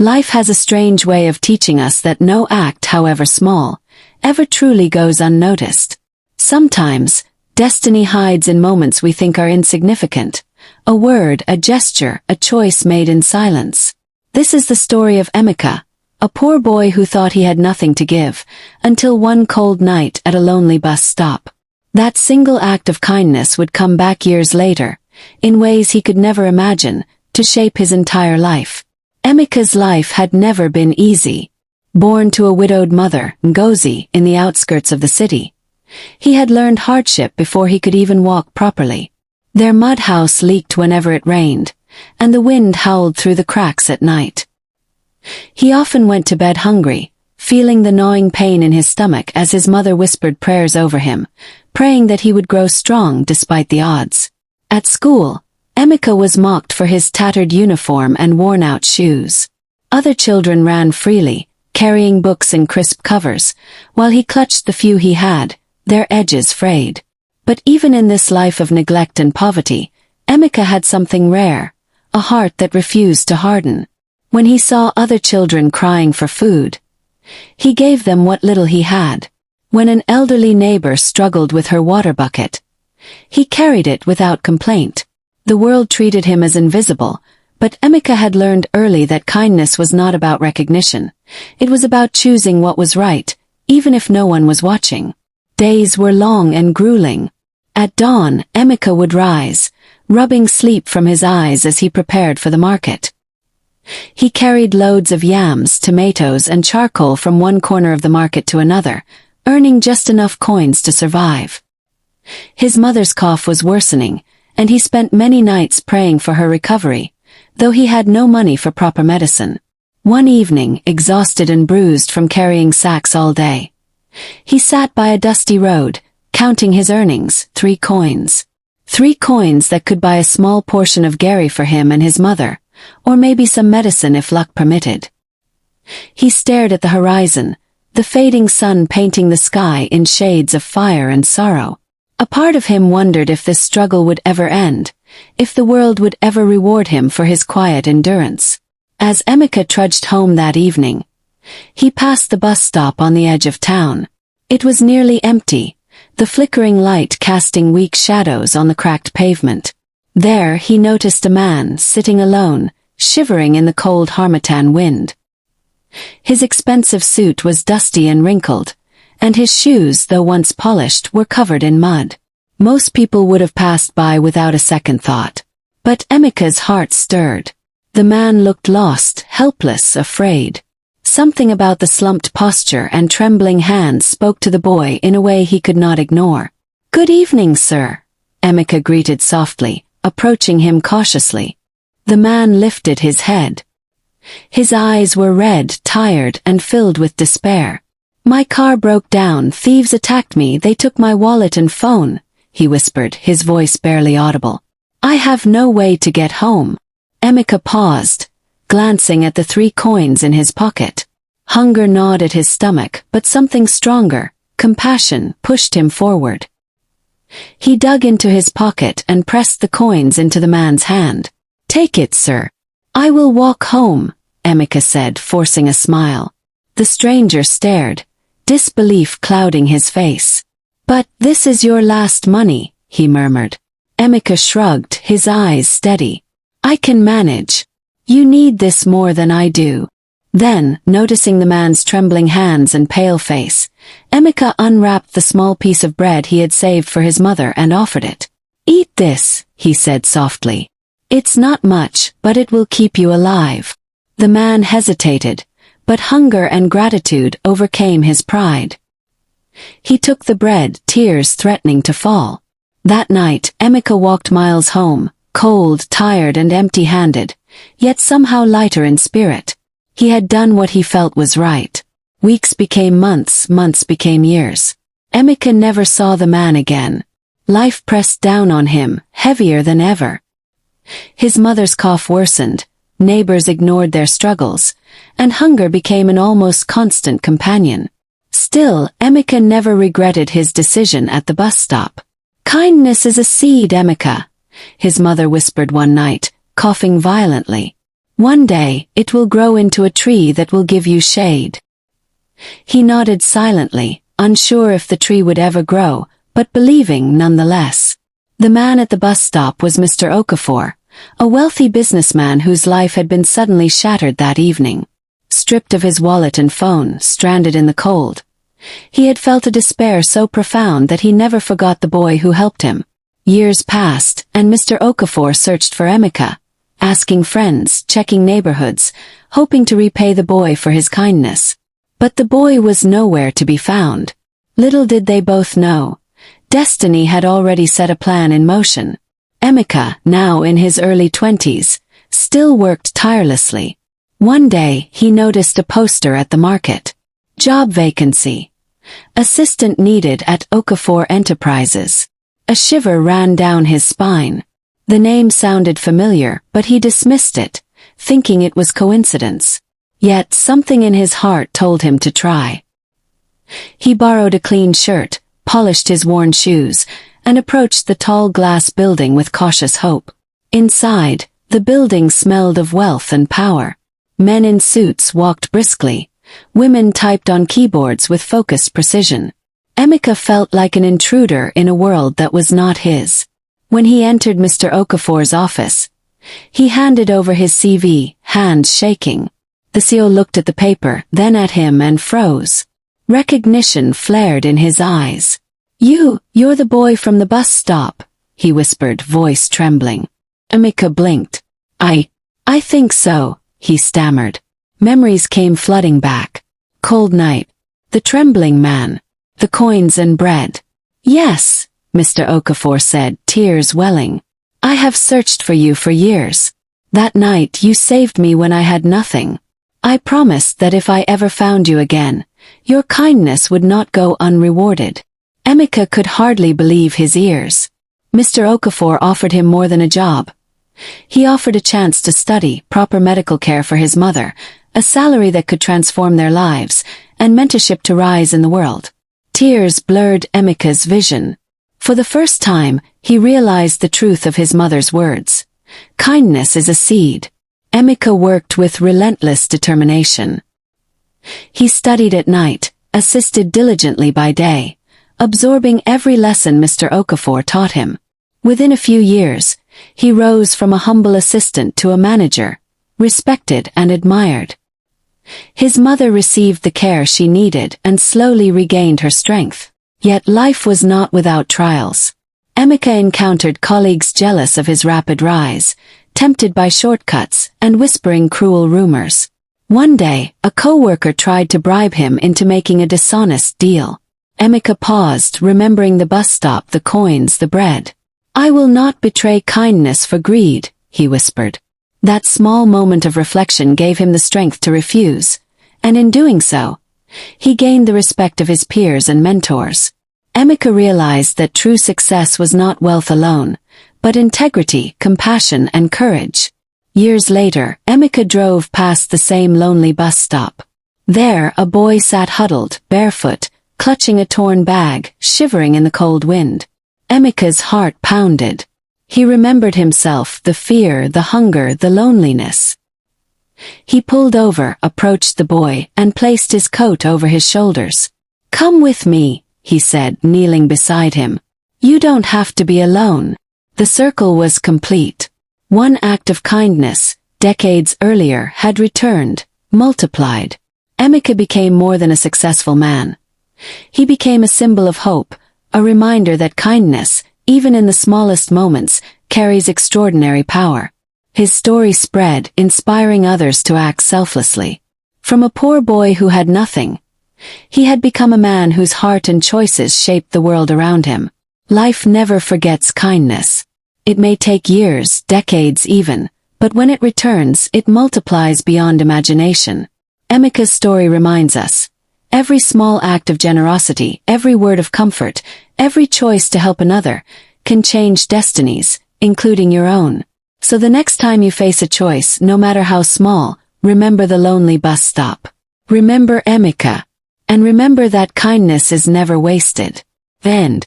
Life has a strange way of teaching us that no act, however small, ever truly goes unnoticed. Sometimes, destiny hides in moments we think are insignificant. A word, a gesture, a choice made in silence. This is the story of Emeka, a poor boy who thought he had nothing to give, until one cold night at a lonely bus stop. That single act of kindness would come back years later, in ways he could never imagine, to shape his entire life. Emeka's life had never been easy. Born to a widowed mother, Ngozi, in the outskirts of the city, he had learned hardship before he could even walk properly. Their mud house leaked whenever it rained, and the wind howled through the cracks at night. He often went to bed hungry, feeling the gnawing pain in his stomach as his mother whispered prayers over him, praying that he would grow strong despite the odds. At school, Emeka was mocked for his tattered uniform and worn-out shoes. Other children ran freely, carrying books in crisp covers, while he clutched the few he had, their edges frayed. But even in this life of neglect and poverty, Emeka had something rare, a heart that refused to harden. When he saw other children crying for food, he gave them what little he had. When an elderly neighbor struggled with her water bucket, he carried it without complaint. The world treated him as invisible, but Emeka had learned early that kindness was not about recognition. It was about choosing what was right, even if no one was watching. Days were long and grueling. At dawn, Emeka would rise, rubbing sleep from his eyes as he prepared for the market. He carried loads of yams, tomatoes, and charcoal from one corner of the market to another, earning just enough coins to survive. His mother's cough was worsening, and he spent many nights praying for her recovery, though he had no money for proper medicine. One evening, exhausted and bruised from carrying sacks all day, he sat by a dusty road, counting his earnings, 3 coins. 3 coins that could buy a small portion of gari for him and his mother, or maybe some medicine if luck permitted. He stared at the horizon, the fading sun painting the sky in shades of fire and sorrow. A part of him wondered if this struggle would ever end, if the world would ever reward him for his quiet endurance. As Emeka trudged home that evening, he passed the bus stop on the edge of town. It was nearly empty, the flickering light casting weak shadows on the cracked pavement. There he noticed a man sitting alone, shivering in the cold harmattan wind. His expensive suit was dusty and wrinkled, and his shoes, though once polished, were covered in mud. Most people would have passed by without a second thought. But Emeka's heart stirred. The man looked lost, helpless, afraid. Something about the slumped posture and trembling hands spoke to the boy in a way he could not ignore. "Good evening, sir," Emeka greeted softly, approaching him cautiously. The man lifted his head. His eyes were red, tired, and filled with despair. "My car broke down, thieves attacked me, they took my wallet and phone," he whispered, his voice barely audible. "I have no way to get home." Emeka paused, glancing at the 3 coins in his pocket. Hunger gnawed at his stomach, but something stronger, compassion, pushed him forward. He dug into his pocket and pressed the coins into the man's hand. "Take it, sir. I will walk home," Emeka said, forcing a smile. The stranger stared, disbelief clouding his face. "But this is your last money," he murmured. Emeka shrugged, his eyes steady. "I can manage. You need this more than I do." Then, noticing the man's trembling hands and pale face, Emeka unwrapped the small piece of bread he had saved for his mother and offered it. "Eat this," he said softly. "It's not much, but it will keep you alive." The man hesitated, but hunger and gratitude overcame his pride. He took the bread, tears threatening to fall. That night, Emeka walked miles home, cold, tired, and empty-handed, yet somehow lighter in spirit. He had done what he felt was right. Weeks became months, months became years. Emeka never saw the man again. Life pressed down on him, heavier than ever. His mother's cough worsened, neighbors ignored their struggles, and hunger became an almost constant companion. Still, Emeka never regretted his decision at the bus stop. "Kindness is a seed, Emeka," his mother whispered one night, coughing violently. One day, it will grow into a tree that will give you shade. He nodded silently, unsure if the tree would ever grow, but believing nonetheless. The man at the bus stop was Mr. Okafor, a wealthy businessman whose life had been suddenly shattered that evening. Stripped of his wallet and phone, stranded in the cold, he had felt a despair so profound that he never forgot the boy who helped him. Years passed, and Mr. Okafor searched for Emeka, asking friends, checking neighborhoods, hoping to repay the boy for his kindness. But the boy was nowhere to be found. Little did they both know, destiny had already set a plan in motion. Emeka, now in his early 20s, still worked tirelessly. One day, he noticed a poster at the market. Job vacancy. Assistant needed at Okafor Enterprises. A shiver ran down his spine. The name sounded familiar, but he dismissed it, thinking it was coincidence. Yet something in his heart told him to try. He borrowed a clean shirt, polished his worn shoes, and approached the tall glass building with cautious hope. Inside, the building smelled of wealth and power. Men in suits walked briskly. Women typed on keyboards with focused precision. Emeka felt like an intruder in a world that was not his. When he entered Mr. Okafor's office, he handed over his CV, hands shaking. The CEO looked at the paper, then at him and froze. Recognition flared in his eyes. You're the boy from the bus stop," he whispered, voice trembling. Emeka blinked. I think so," he stammered. Memories came flooding back. Cold night. The trembling man. The coins and bread. "Yes," Mr. Okafor said, tears welling. "I have searched for you for years. That night you saved me when I had nothing. I promised that if I ever found you again, your kindness would not go unrewarded." Emeka could hardly believe his ears. Mr. Okafor offered him more than a job. He offered a chance to study, proper medical care for his mother, a salary that could transform their lives, and mentorship to rise in the world. Tears blurred Emeka's vision. For the first time, he realized the truth of his mother's words. Kindness is a seed. Emeka worked with relentless determination. He studied at night, assisted diligently by day, absorbing every lesson Mr. Okafor taught him. Within a few years, he rose from a humble assistant to a manager, respected and admired. His mother received the care she needed and slowly regained her strength. Yet life was not without trials. Emeka encountered colleagues jealous of his rapid rise, tempted by shortcuts and whispering cruel rumors. One day, a co-worker tried to bribe him into making a dishonest deal. Emeka paused, remembering the bus stop, the coins, the bread. "I will not betray kindness for greed," he whispered. That small moment of reflection gave him the strength to refuse, and in doing so, he gained the respect of his peers and mentors. Emeka realized that true success was not wealth alone, but integrity, compassion, and courage. Years later, Emeka drove past the same lonely bus stop. There, a boy sat huddled, barefoot, clutching a torn bag, shivering in the cold wind. Emeka's heart pounded. He remembered himself, the fear, the hunger, the loneliness. He pulled over, approached the boy, and placed his coat over his shoulders. "Come with me," he said, kneeling beside him. "You don't have to be alone." The circle was complete. One act of kindness, decades earlier, had returned, multiplied. Emeka became more than a successful man. He became a symbol of hope, a reminder that kindness, even in the smallest moments, carries extraordinary power. His story spread, inspiring others to act selflessly. From a poor boy who had nothing, he had become a man whose heart and choices shaped the world around him. Life never forgets kindness. It may take years, decades even, but when it returns, it multiplies beyond imagination. Emeka's story reminds us, every small act of generosity, every word of comfort, every choice to help another, can change destinies, including your own. So the next time you face a choice, no matter how small, remember the lonely bus stop. Remember Emeka. And remember that kindness is never wasted. The end.